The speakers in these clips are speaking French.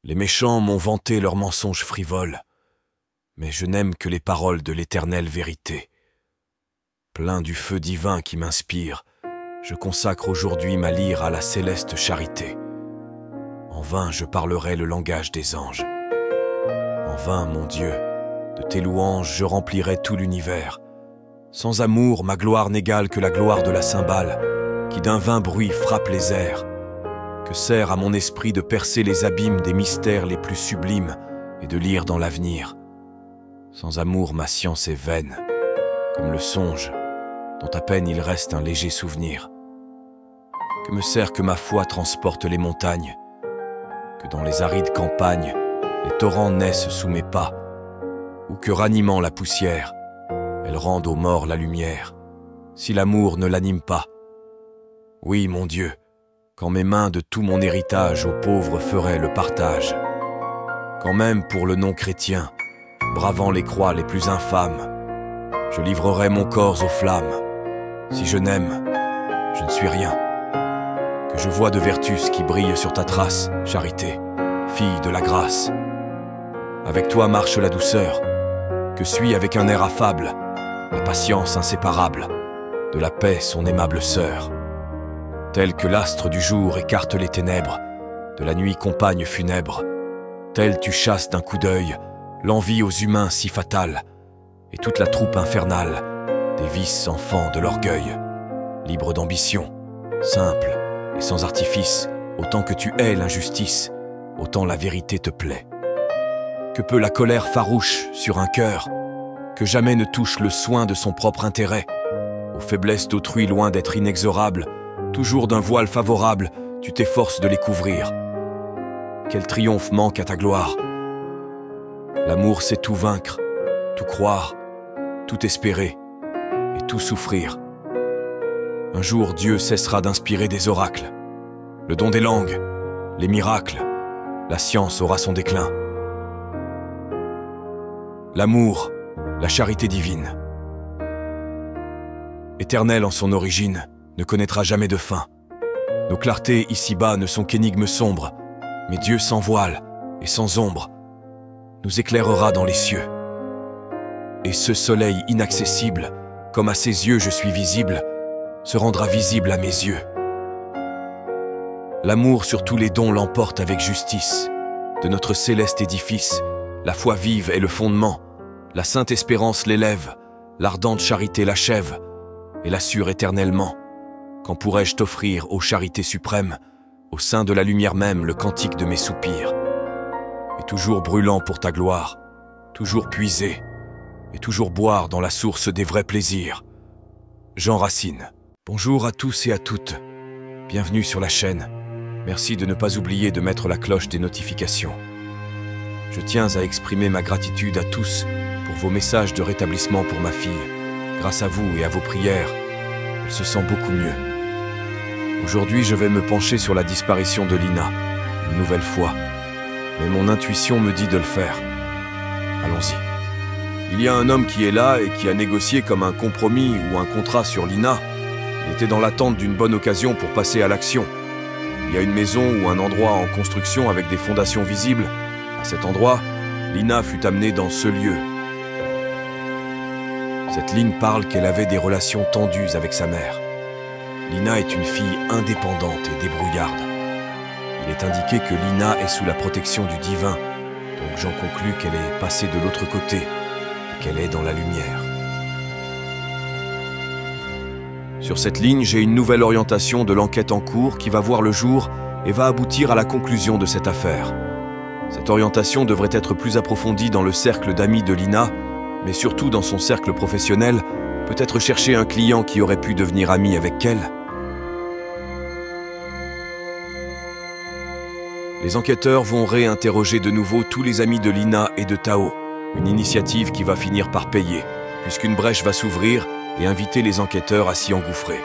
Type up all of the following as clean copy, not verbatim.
Les méchants m'ont vanté leurs mensonges frivoles, mais je n'aime que les paroles de l'éternelle vérité. Plein du feu divin qui m'inspire, je consacre aujourd'hui ma lyre à la céleste charité. En vain je parlerai le langage des anges. En vain, mon Dieu, de tes louanges je remplirai tout l'univers. Sans amour, ma gloire n'égale que la gloire de la cymbale, qui d'un vain bruit frappe les airs, que sert à mon esprit de percer les abîmes des mystères les plus sublimes et de lire dans l'avenir. Sans amour, ma science est vaine, comme le songe, dont à peine il reste un léger souvenir. Que me sert que ma foi transporte les montagnes, que dans les arides campagnes, les torrents naissent sous mes pas, ou que ranimant la poussière, elle rende aux morts la lumière, si l'amour ne l'anime pas. Oui, mon Dieu, quand mes mains de tout mon héritage aux pauvres feraient le partage, quand même pour le non-chrétien, bravant les croix les plus infâmes, je livrerai mon corps aux flammes. Si je n'aime, je ne suis rien. Que je vois de vertus qui brillent sur ta trace, charité, fille de la grâce. Avec toi marche la douceur, que suit avec un air affable la patience inséparable de la paix son aimable sœur. Tel que l'astre du jour écarte les ténèbres de la nuit compagne funèbre, tel tu chasses d'un coup d'œil l'envie aux humains si fatale et toute la troupe infernale des vices enfants de l'orgueil. Libre d'ambition, simple et sans artifice, autant que tu hais l'injustice, autant la vérité te plaît. Que peut la colère farouche sur un cœur que jamais ne touche le soin de son propre intérêt, aux faiblesses d'autrui loin d'être inexorable, toujours d'un voile favorable, tu t'efforces de les couvrir. Quel triomphe manque à ta gloire! L'amour sait tout vaincre, tout croire, tout espérer et tout souffrir. Un jour Dieu cessera d'inspirer des oracles, le don des langues, les miracles, la science aura son déclin. L'amour, la charité divine, éternelle en son origine, ne connaîtra jamais de fin. Nos clartés ici-bas ne sont qu'énigmes sombres, mais Dieu sans voile et sans ombre nous éclairera dans les cieux. Et ce soleil inaccessible, comme à ses yeux je suis visible, se rendra visible à mes yeux. L'amour sur tous les dons l'emporte avec justice. De notre céleste édifice, la foi vive est le fondement, la sainte espérance l'élève, l'ardente charité l'achève, et l'assure éternellement. Quand pourrais-je t'offrir, ô charité suprême, au sein de la lumière même le cantique de mes soupirs, et toujours brûlant pour ta gloire, toujours puiser, et toujours boire dans la source des vrais plaisirs. Jean Racine. Bonjour à tous et à toutes. Bienvenue sur la chaîne. Merci de ne pas oublier de mettre la cloche des notifications. Je tiens à exprimer ma gratitude à tous pour vos messages de rétablissement pour ma fille. Grâce à vous et à vos prières, elle se sent beaucoup mieux. Aujourd'hui, je vais me pencher sur la disparition de Lina, une nouvelle fois. Mais mon intuition me dit de le faire. Allons-y. Il y a un homme qui est là et qui a négocié comme un compromis ou un contrat sur Lina. Il était dans l'attente d'une bonne occasion pour passer à l'action. Il y a une maison ou un endroit en construction avec des fondations visibles. À cet endroit, Lina fut amenée dans ce lieu. Cette ligne parle qu'elle avait des relations tendues avec sa mère. Lina est une fille indépendante et débrouillarde. Il est indiqué que Lina est sous la protection du divin, donc j'en conclus qu'elle est passée de l'autre côté et qu'elle est dans la lumière. Sur cette ligne, j'ai une nouvelle orientation de l'enquête en cours qui va voir le jour et va aboutir à la conclusion de cette affaire. Cette orientation devrait être plus approfondie dans le cercle d'amis de Lina, mais surtout dans son cercle professionnel, peut-être chercher un client qui aurait pu devenir ami avec elle. Les enquêteurs vont réinterroger de nouveau tous les amis de Lina et de Tao, une initiative qui va finir par payer, puisqu'une brèche va s'ouvrir et inviter les enquêteurs à s'y engouffrer.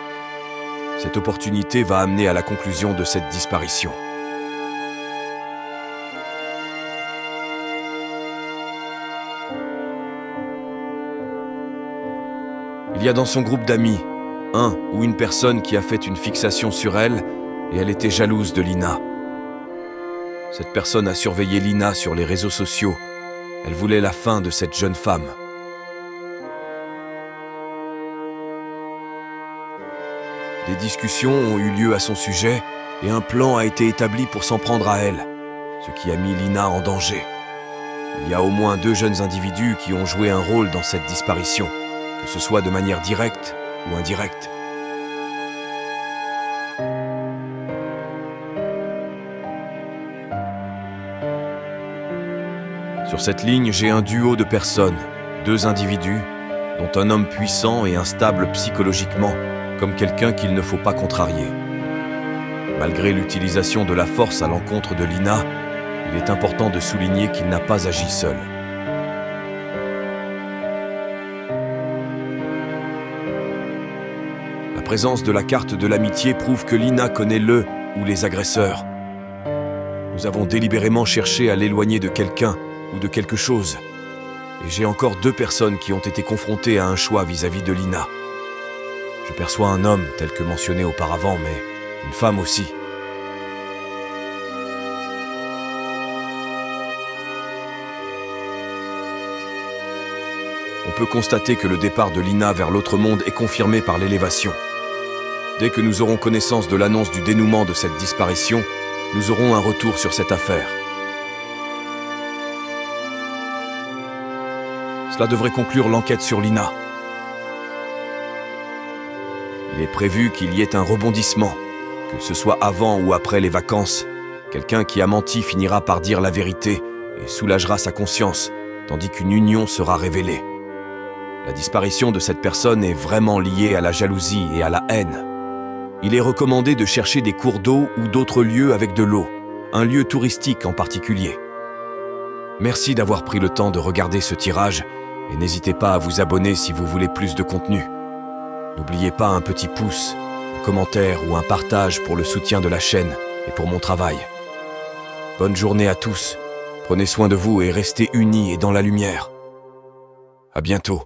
Cette opportunité va amener à la conclusion de cette disparition. Il y a dans son groupe d'amis un ou une personne qui a fait une fixation sur elle et elle était jalouse de Lina. Cette personne a surveillé Lina sur les réseaux sociaux. Elle voulait la fin de cette jeune femme. Des discussions ont eu lieu à son sujet et un plan a été établi pour s'en prendre à elle, ce qui a mis Lina en danger. Il y a au moins 2 jeunes individus qui ont joué un rôle dans cette disparition, que ce soit de manière directe ou indirecte. Sur cette ligne, j'ai un duo de personnes, 2 individus, dont un homme puissant et instable psychologiquement, comme quelqu'un qu'il ne faut pas contrarier. Malgré l'utilisation de la force à l'encontre de Lina, il est important de souligner qu'il n'a pas agi seul. La présence de la carte de l'amitié prouve que Lina connaît le ou les agresseurs. Nous avons délibérément cherché à l'éloigner de quelqu'un ou de quelque chose. Et j'ai encore 2 personnes qui ont été confrontées à un choix vis-à-vis de Lina. Je perçois un homme, tel que mentionné auparavant, mais une femme aussi. On peut constater que le départ de Lina vers l'autre monde est confirmé par l'élévation. Dès que nous aurons connaissance de l'annonce du dénouement de cette disparition, nous aurons un retour sur cette affaire. Cela devrait conclure l'enquête sur Lina. Il est prévu qu'il y ait un rebondissement, que ce soit avant ou après les vacances. Quelqu'un qui a menti finira par dire la vérité et soulagera sa conscience, tandis qu'une union sera révélée. La disparition de cette personne est vraiment liée à la jalousie et à la haine. Il est recommandé de chercher des cours d'eau ou d'autres lieux avec de l'eau, un lieu touristique en particulier. Merci d'avoir pris le temps de regarder ce tirage et n'hésitez pas à vous abonner si vous voulez plus de contenu. N'oubliez pas un petit pouce, un commentaire ou un partage pour le soutien de la chaîne et pour mon travail. Bonne journée à tous, prenez soin de vous et restez unis et dans la lumière. À bientôt.